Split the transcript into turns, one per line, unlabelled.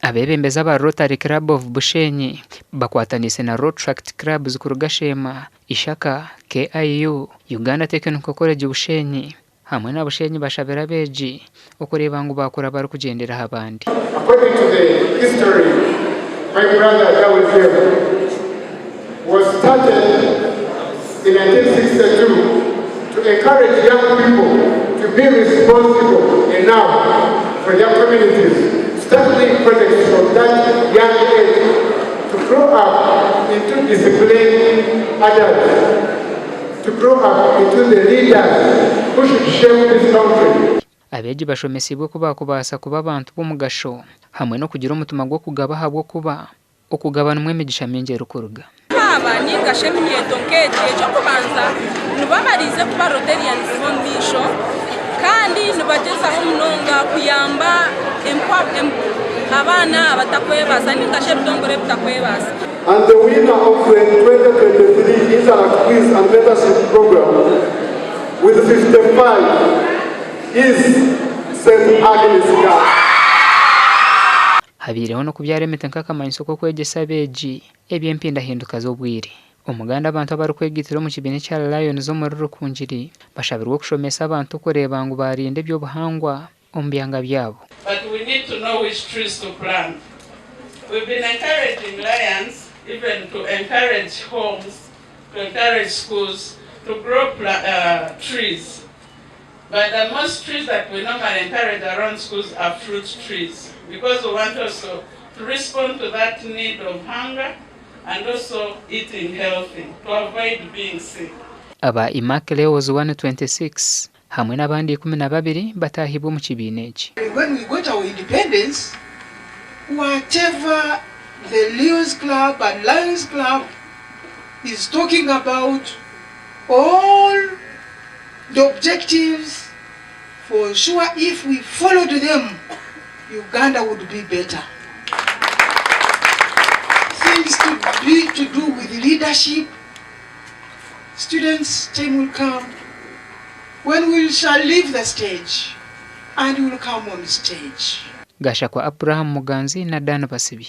Abeebembezi aba Rotary Club of Bushenyi bakwatanise na Road Tract Club zikurugashema ishaka KIU Uganda Technical College Bushenyi hamwe na Bushenyi bashabire abeegi okureba ngo bakora bari kugendera abandi.
According to the history, my brother was started in 1962 to encourage young people to be responsible enough for their communities. Studying projects from that young age to grow up into disciplined adults, to grow up into the leaders who should shape this country.
Abeegi bashomesibwe kuba kubasa kuba abantu b'omugasho hamwe no kugira umutima gwo kugaba habwo kuba okugabana mwemigisha mingi erukuruga.
Aba ni gashemye tonkeje cyo kubanza nubamarize kuba Rotarian Mission kandi nubagezaho munonga kuyamba abana abatakwebaza ningashe butongore butakwebaza.
And the winner of the 2023 Interact Quiz and Mentorship Program with 55 is St. Agnes Girls.
Habireho no kubyaremete nk'akamanyiso ko kwegesa abeegi eby'empindahinduka z'obwire. Omuganda abantu abari kwegitira mu kibine kya Lions zo muri Rukunjiri bashabirwa kushomesa abantu kureba ngo barinde eby'obuhangwa omu byanga byabo.
But we need to know which trees to plant. We've been encouraging Lions even to encourage homes, to encourage schools to grow trees. But the most trees that we normally encourage around schools are fruit trees because we want also to respond to that need of hunger and also eating healthy to avoid being sick.
Aba Immaculate was 126 hamwe n'abandi 12 batahibwa mu kibine eki.
When we got our independence, whatever the Lions Club and Lions Club is talking about, all the objectives, for sure if we followed them, Uganda would be better. Things to do with leadership, students' time will come when we shall leave the stage and we will come on stage.
Gasha kwa Abraham Muganzi na Dana Basibi.